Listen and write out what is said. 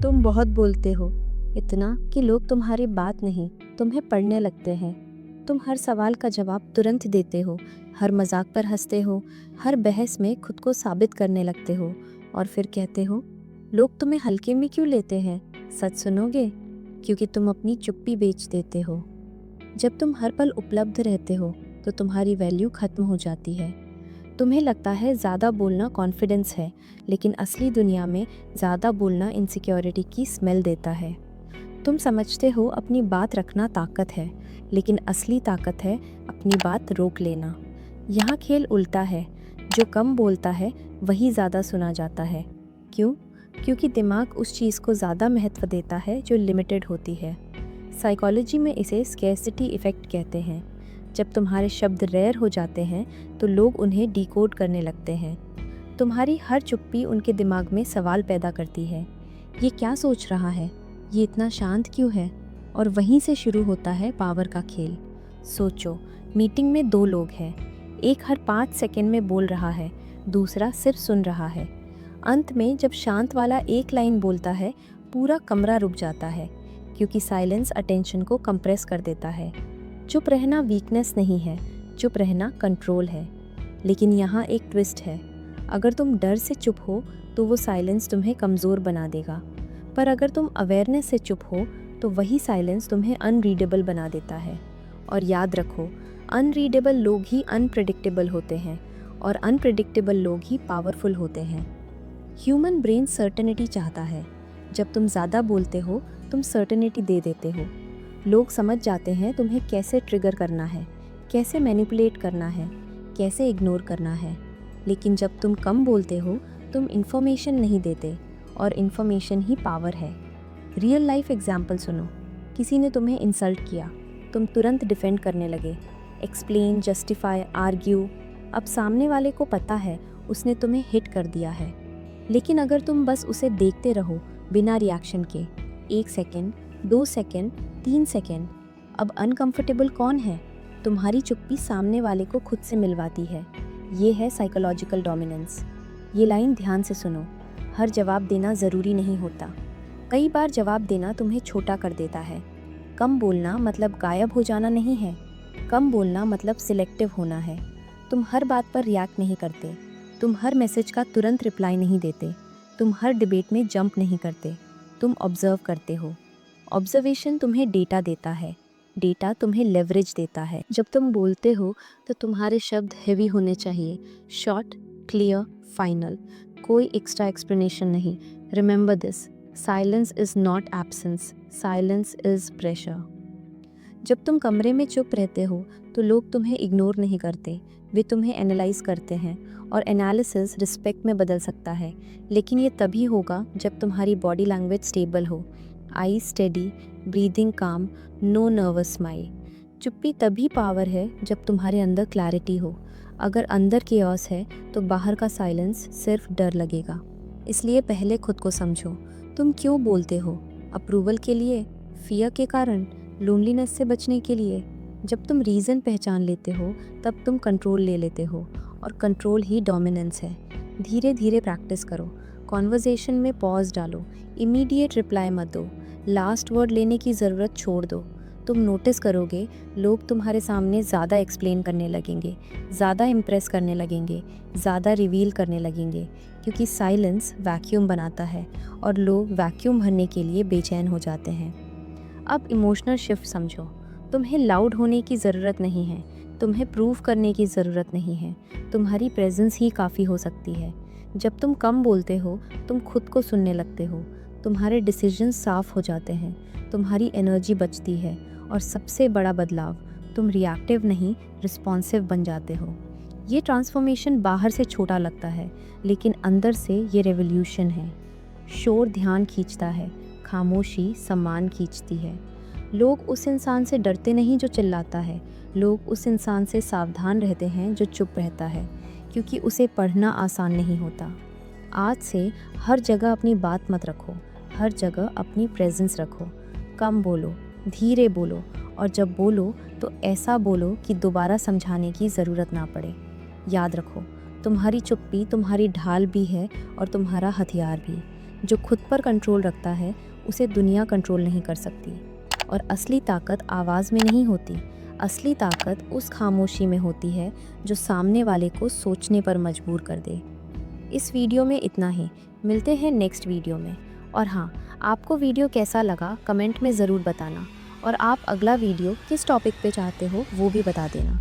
तुम बहुत बोलते हो, इतना कि लोग तुम्हारी बात नहीं, तुम्हें पढ़ने लगते हैं। तुम हर सवाल का जवाब तुरंत देते हो, हर मजाक पर हंसते हो, हर बहस में खुद को साबित करने लगते हो और फिर कहते हो, लोग तुम्हें हल्के में क्यों लेते हैं? सच सुनोगे? क्योंकि तुम अपनी चुप्पी बेच देते हो। जब तुम हर पल उपलब्ध रहते हो, तो तुम्हारी वैल्यू खत्म हो जाती है। तुम्हें लगता है ज़्यादा बोलना कॉन्फिडेंस है, लेकिन असली दुनिया में ज़्यादा बोलना इनसिक्योरिटी की स्मेल देता है। तुम समझते हो अपनी बात रखना ताकत है, लेकिन असली ताकत है अपनी बात रोक लेना। यहाँ खेल उल्टा है, जो कम बोलता है वही ज़्यादा सुना जाता है। क्यों? क्योंकि दिमाग उस चीज़ को ज़्यादा महत्व देता है जो लिमिटेड होती है। साइकोलॉजी में इसे स्कैर्सिटी इफ़ेक्ट कहते हैं। जब तुम्हारे शब्द रेयर हो जाते हैं तो लोग उन्हें डिकोड करने लगते हैं। तुम्हारी हर चुप्पी उनके दिमाग में सवाल पैदा करती है। ये क्या सोच रहा है? ये इतना शांत क्यों है? और वहीं से शुरू होता है पावर का खेल। सोचो, मीटिंग में दो लोग हैं। एक हर 5 सेकंड में बोल रहा है, दूसरा सिर्फ सुन रहा है। अंत में जब शांत वाला एक लाइन बोलता है, पूरा कमरा रुक जाता है, क्योंकि साइलेंस अटेंशन को कंप्रेस कर देता है। चुप रहना वीकनेस नहीं है, चुप रहना कंट्रोल है। लेकिन यहाँ एक ट्विस्ट है। अगर तुम डर से चुप हो तो वो साइलेंस तुम्हें कमज़ोर बना देगा, पर अगर तुम अवेयरनेस से चुप हो तो वही साइलेंस तुम्हें अनरीडेबल बना देता है। और याद रखो, अनरीडेबल लोग ही अनप्रेडिक्टेबल होते हैं और अनप्रेडिक्टेबल लोग ही पावरफुल होते हैं। ह्यूमन ब्रेन सर्टेनिटी चाहता है। जब तुम ज़्यादा बोलते हो, तुम सर्टेनिटी दे देते हो। लोग समझ जाते हैं तुम्हें कैसे ट्रिगर करना है, कैसे मैनिपुलेट करना है, कैसे इग्नोर करना है। लेकिन जब तुम कम बोलते हो, तुम इन्फॉर्मेशन नहीं देते, और इन्फॉर्मेशन ही पावर है। रियल लाइफ एग्जाम्पल सुनो। किसी ने तुम्हें इंसल्ट किया, तुम तुरंत डिफेंड करने लगे, एक्सप्लेन, जस्टिफाई, आर्ग्यू। अब सामने वाले को पता है उसने तुम्हें हिट कर दिया है। लेकिन अगर तुम बस उसे देखते रहो बिना रिएक्शन के, 1 सेकेंड, 2 सेकेंड, 3 सेकेंड, अब अनकंफर्टेबल कौन है? तुम्हारी चुप्पी सामने वाले को खुद से मिलवाती है। ये है साइकोलॉजिकल डोमिनेंस। ये लाइन ध्यान से सुनो। हर जवाब देना ज़रूरी नहीं होता। कई बार जवाब देना तुम्हें छोटा कर देता है। कम बोलना मतलब गायब हो जाना नहीं है। कम बोलना मतलब सिलेक्टिव होना है। तुम हर बात पर रिएक्ट नहीं करते, तुम हर मैसेज का तुरंत रिप्लाई नहीं देते, तुम हर डिबेट में जंप नहीं करते, तुम ऑब्जर्व करते हो। ऑब्जर्वेशन तुम्हें डेटा देता है, डेटा तुम्हें लेवरेज देता है। जब तुम बोलते हो तो तुम्हारे शब्द हेवी होने चाहिए, शॉर्ट, क्लियर, फाइनल, कोई एक्स्ट्रा एक्सप्लेनेशन नहीं। Remember this, silence is not absence, silence is pressure. जब तुम कमरे में चुप रहते हो तो लोग तुम्हें इग्नोर नहीं करते, वे तुम्हें एनालाइज करते हैं, और एनालिसिस रिस्पेक्ट में बदल सकता है। लेकिन ये तभी होगा जब तुम्हारी बॉडी लैंग्वेज स्टेबल हो, आई स्टेडी, ब्रीदिंग काम, नो नर्वस स्माइल। चुप्पी तभी पावर है जब तुम्हारे अंदर क्लैरिटी हो। अगर अंदर केओस है तो बाहर का साइलेंस सिर्फ डर लगेगा। इसलिए पहले खुद को समझो, तुम क्यों बोलते हो? अप्रूवल के लिए, फियर के कारण, लोनलीनेस से बचने के लिए? जब तुम रीज़न पहचान लेते हो तब तुम कंट्रोल ले लेते हो, और कंट्रोल ही डोमिनेंस है। धीरे धीरे प्रैक्टिस करो। कॉन्वर्जेशन में पॉज डालो, इमीडिएट रिप्लाई मत दो, लास्ट वर्ड लेने की ज़रूरत छोड़ दो। तुम नोटिस करोगे लोग तुम्हारे सामने ज़्यादा एक्सप्लेन करने लगेंगे, ज़्यादा इम्प्रेस करने लगेंगे, ज़्यादा रिवील करने लगेंगे, क्योंकि साइलेंस वैक्यूम बनाता है और लोग वैक्यूम भरने के लिए बेचैन हो जाते हैं। अब इमोशनल शिफ्ट समझो। तुम्हें लाउड होने की ज़रूरत नहीं है, तुम्हें प्रूव करने की ज़रूरत नहीं है, तुम्हारी प्रेजेंस ही काफ़ी हो सकती है। जब तुम कम बोलते हो, तुम खुद को सुनने लगते हो, तुम्हारे डिसीजंस साफ हो जाते हैं, तुम्हारी एनर्जी बचती है, और सबसे बड़ा बदलाव, तुम रिएक्टिव नहीं रिस्पॉन्सिव बन जाते हो। ये ट्रांसफॉर्मेशन बाहर से छोटा लगता है, लेकिन अंदर से ये रेवोल्यूशन है। शोर ध्यान खींचता है, खामोशी सम्मान खींचती है। लोग उस इंसान से डरते नहीं जो चिल्लाता है, लोग उस इंसान से सावधान रहते हैं जो चुप रहता है, क्योंकि उसे पढ़ना आसान नहीं होता। आज से हर जगह अपनी बात मत रखो, हर जगह अपनी प्रेजेंस रखो। कम बोलो, धीरे बोलो, और जब बोलो तो ऐसा बोलो कि दोबारा समझाने की ज़रूरत ना पड़े। याद रखो, तुम्हारी चुप्पी तुम्हारी ढाल भी है और तुम्हारा हथियार भी। जो खुद पर कंट्रोल रखता है उसे दुनिया कंट्रोल नहीं कर सकती। और असली ताकत आवाज़ में नहीं होती, असली ताकत उस खामोशी में होती है जो सामने वाले को सोचने पर मजबूर कर दे। इस वीडियो में इतना ही, मिलते हैं नेक्स्ट वीडियो में। और हाँ, आपको वीडियो कैसा लगा कमेंट में ज़रूर बताना, और आप अगला वीडियो किस टॉपिक पे चाहते हो वो भी बता देना।